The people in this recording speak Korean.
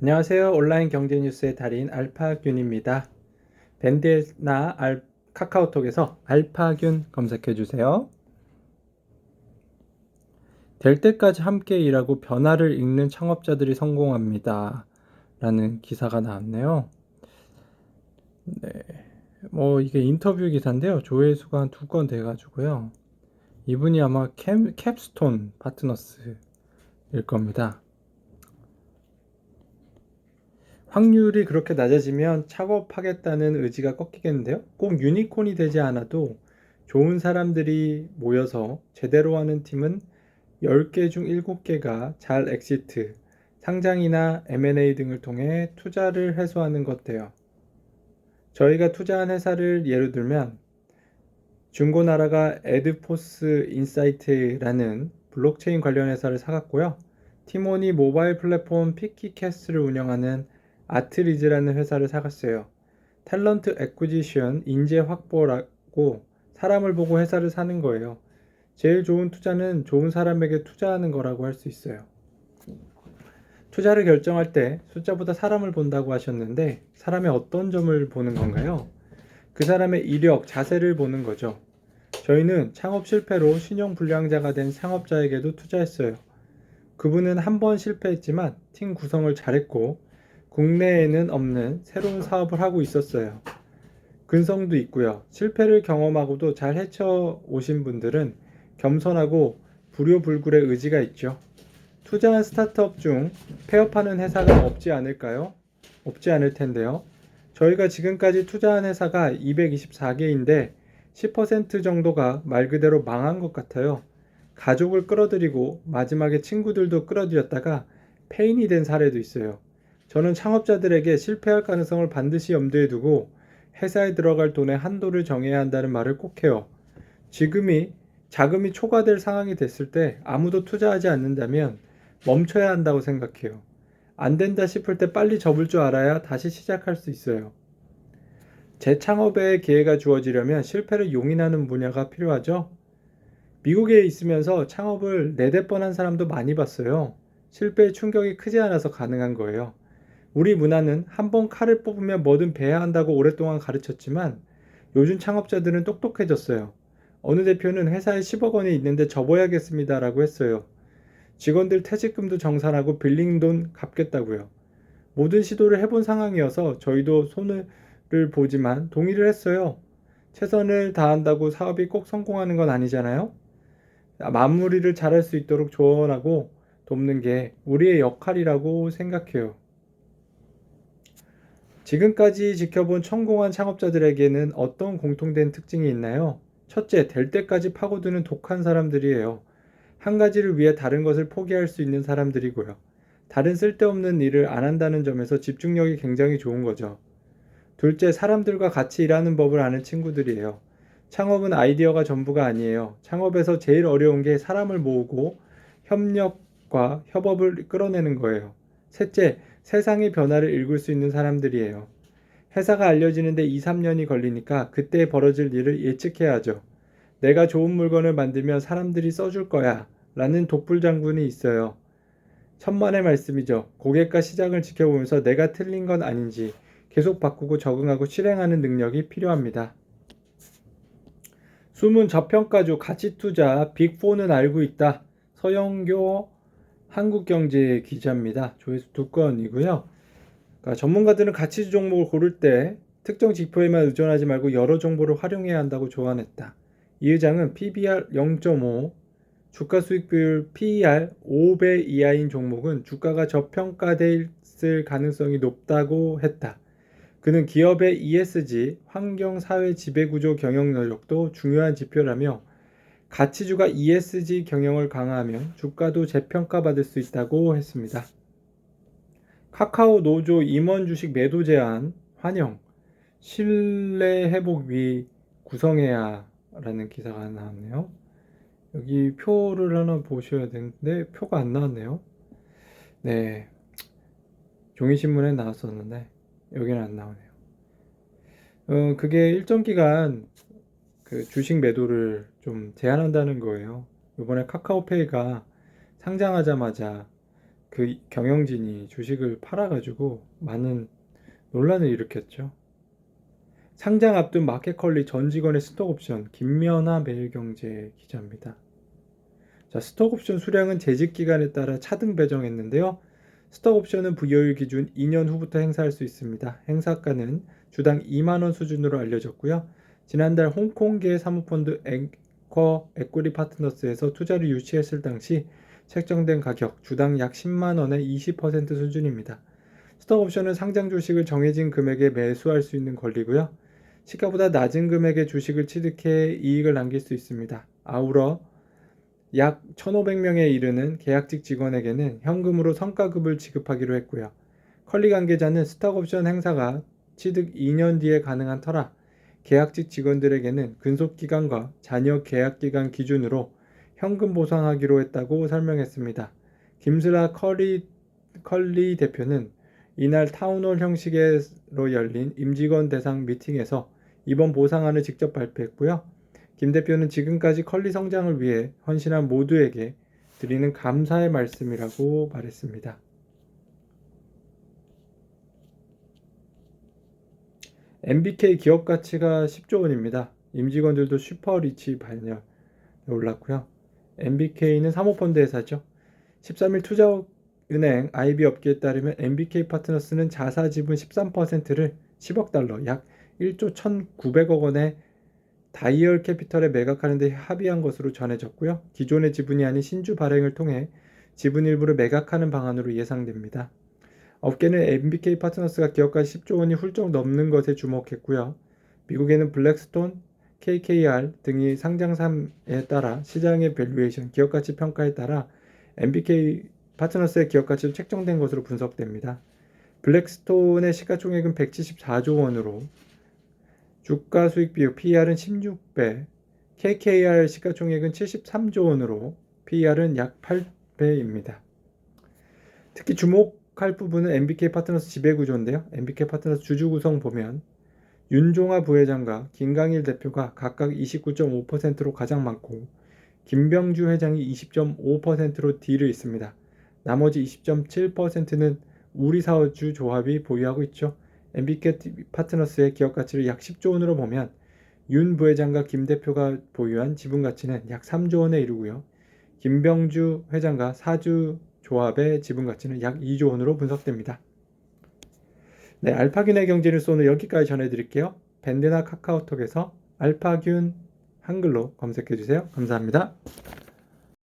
안녕하세요. 온라인 경제 뉴스의 달인 알파균입니다. 밴드나 카카오톡에서 알파균 검색해 주세요. 될 때까지 함께 일하고 변화를 읽는 창업자들이 성공합니다. 라는 기사가 나왔네요. 네. 이게 인터뷰 기사인데요. 조회수가 한 2건 돼가지고요. 이분이 아마 캡스톤 파트너스일 겁니다. 확률이 그렇게 낮아지면 창업하겠다는 의지가 꺾이겠는데요. 꼭 유니콘이 되지 않아도 좋은 사람들이 모여서 제대로 하는 팀은 10개 중 7개가 잘 엑시트, 상장이나 M&A 등을 통해 투자를 회수하는 것 같아요. 저희가 투자한 회사를 예로 들면 중고나라가 에드포스 인사이트라는 블록체인 관련 회사를 사갔고요. 티모니 모바일 플랫폼 피키캐스트를 운영하는 아트리즈라는 회사를 사갔어요. 탤런트 애쿠지션, 인재 확보라고 사람을 보고 회사를 사는 거예요. 제일 좋은 투자는 좋은 사람에게 투자하는 거라고 할 수 있어요. 투자를 결정할 때 숫자보다 사람을 본다고 하셨는데 사람의 어떤 점을 보는 건가요? 그 사람의 이력, 자세를 보는 거죠. 저희는 창업 실패로 신용불량자가 된 창업자에게도 투자했어요. 그분은 한 번 실패했지만 팀 구성을 잘했고 국내에는 없는 새로운 사업을 하고 있었어요. 근성도 있고요. 실패를 경험하고도 잘 헤쳐오신 분들은 겸손하고 불효불굴의 의지가 있죠. 투자한 스타트업 중 폐업하는 회사가 없지 않을까요? 없지 않을 텐데요. 저희가 지금까지 투자한 회사가 224개인데 10% 정도가 말 그대로 망한 것 같아요. 가족을 끌어들이고 마지막에 친구들도 끌어들였다가 폐인이 된 사례도 있어요. 저는 창업자들에게 실패할 가능성을 반드시 염두에 두고 회사에 들어갈 돈의 한도를 정해야 한다는 말을 꼭 해요. 지금이 자금이 초과될 상황이 됐을 때 아무도 투자하지 않는다면 멈춰야 한다고 생각해요. 안 된다 싶을 때 빨리 접을 줄 알아야 다시 시작할 수 있어요. 재창업의 기회가 주어지려면 실패를 용인하는 분야가 필요하죠. 미국에 있으면서 창업을 4-4번 한 사람도 많이 봤어요. 실패의 충격이 크지 않아서 가능한 거예요. 우리 문화는 한 번 칼을 뽑으면 뭐든 배야 한다고 오랫동안 가르쳤지만 요즘 창업자들은 똑똑해졌어요. 어느 대표는 회사에 10억 원이 있는데 접어야겠습니다라고 했어요. 직원들 퇴직금도 정산하고 빌린 돈 갚겠다고요. 모든 시도를 해본 상황이어서 저희도 손을 보지만 동의를 했어요. 최선을 다한다고 사업이 꼭 성공하는 건 아니잖아요. 마무리를 잘할 수 있도록 조언하고 돕는 게 우리의 역할이라고 생각해요. 지금까지 지켜본 성공한 창업자들에게는 어떤 공통된 특징이 있나요? 첫째, 될 때까지 파고드는 독한 사람들이에요. 한 가지를 위해 다른 것을 포기할 수 있는 사람들이고요. 다른 쓸데없는 일을 안 한다는 점에서 집중력이 굉장히 좋은 거죠. 둘째, 사람들과 같이 일하는 법을 아는 친구들이에요. 창업은 아이디어가 전부가 아니에요. 창업에서 제일 어려운 게 사람을 모으고 협력과 협업을 끌어내는 거예요. 셋째, 세상의 변화를 읽을 수 있는 사람들이에요. 회사가 알려지는데 2-3년이 걸리니까 그때 벌어질 일을 예측해야 하죠. 내가 좋은 물건을 만들면 사람들이 써줄 거야 라는 독불장군이 있어요. 천만의 말씀이죠. 고객과 시장을 지켜보면서 내가 틀린 건 아닌지 계속 바꾸고 적응하고 실행하는 능력이 필요합니다. 숨은 저평가주 가치투자 빅4는 알고 있다. 서영교 한국경제 기자입니다. 조회수 2건이고요. 그러니까 전문가들은 가치주 종목을 고를 때 특정 지표에만 의존하지 말고 여러 정보를 활용해야 한다고 조언했다. 이 의장은 PBR 0.5, 주가 수익 비율 PER 5배 이하인 종목은 주가가 저평가될 가능성이 높다고 했다. 그는 기업의 ESG, 환경, 사회, 지배구조 경영能力도 중요한 지표라며 가치주가 ESG 경영을 강화하면 주가도 재평가받을 수 있다고 했습니다. 카카오 노조 임원 주식 매도 제한 환영, 신뢰 회복 위 구성해야 라는 기사가 나왔네요. 여기 표를 하나 보셔야 되는데 표가 안 나왔네요. 네, 종이신문에 나왔었는데 여기는 안 나오네요. 그게 일정 기간 그 주식 매도를 좀 제한한다는 거예요. 이번에 카카오페이가 상장하자마자 그 경영진이 주식을 팔아가지고 많은 논란을 일으켰죠. 상장 앞둔 마켓컬리 전 직원의 스톡옵션, 김면하 매일경제 기자입니다. 자, 스톡옵션 수량은 재직 기간에 따라 차등 배정했는데요. 스톡옵션은 부여율 기준 2년 후부터 행사할 수 있습니다. 행사가는 주당 2만 원 수준으로 알려졌고요. 지난달 홍콩계 사모펀드 앵커 에კვity 파트너스에서 투자를 유치했을 당시 책정된 가격 주당 약 10만 원의 20% 수준입니다. 스톡옵션은 상장 주식을 정해진 금액에 매수할 수 있는 권리고요. 시가보다 낮은 금액의 주식을 취득해 이익을 남길 수 있습니다. 아울러 약 1,500명에 이르는 계약직 직원에게는 현금으로 성과급을 지급하기로 했고요. 컬리 관계자는 스톡옵션 행사가 취득 2년 뒤에 가능한 터라 계약직 직원들에게는 근속기간과 잔여 계약기간 기준으로 현금 보상하기로 했다고 설명했습니다. 김슬아 컬리 대표는 이날 타운홀 형식으로 열린 임직원 대상 미팅에서 이번 보상안을 직접 발표했고요. 김 대표는 지금까지 컬리 성장을 위해 헌신한 모두에게 드리는 감사의 말씀이라고 말했습니다. MBK 기업 가치가 10조 원입니다. 임직원들도 슈퍼리치 반열에 올랐고요. MBK는 사모펀드 회사죠. 13일 투자은행 IB 업계에 따르면 MBK 파트너스는 자사 지분 13%를 10억 달러, 약 1조 1,900억 원의 다이얼 캐피털에 매각하는 데 합의한 것으로 전해졌고요. 기존의 지분이 아닌 신주 발행을 통해 지분 일부를 매각하는 방안으로 예상됩니다. 업계는 MBK 파트너스가 기업가치 10조 원이 훌쩍 넘는 것에 주목했고요. 미국에는 블랙스톤, KKR 등이 상장삼에 따라 시장의 밸류에이션, 기업가치 평가에 따라 MBK 파트너스의 기업가치도 책정된 것으로 분석됩니다. 블랙스톤의 시가총액은 174조 원으로 주가 수익 비율 PER은 16배, KKR 시가총액은 73조 원으로 PER은 약 8배입니다. 특히 주목할 부분은 MBK 파트너스 지배구조인데요. MBK 파트너스 주주 구성 보면 윤종화 부회장과 김강일 대표가 각각 29.5%로 가장 많고 김병주 회장이 20.5%로 뒤를 잇습니다. 나머지 20.7%는 우리사주 조합이 보유하고 있죠. MBK 파트너스의 기업 가치를 약 10조 원으로 보면 윤 부회장과 김 대표가 보유한 지분 가치는 약 3조 원에 이르고요. 김병주 회장과 사주 조합의 지분 가치는 약 2조 원으로 분석됩니다. 네, 알파균의 경제뉴스 오늘 여기까지 전해드릴게요. 밴드나 카카오톡에서 알파균 한글로 검색해주세요. 감사합니다.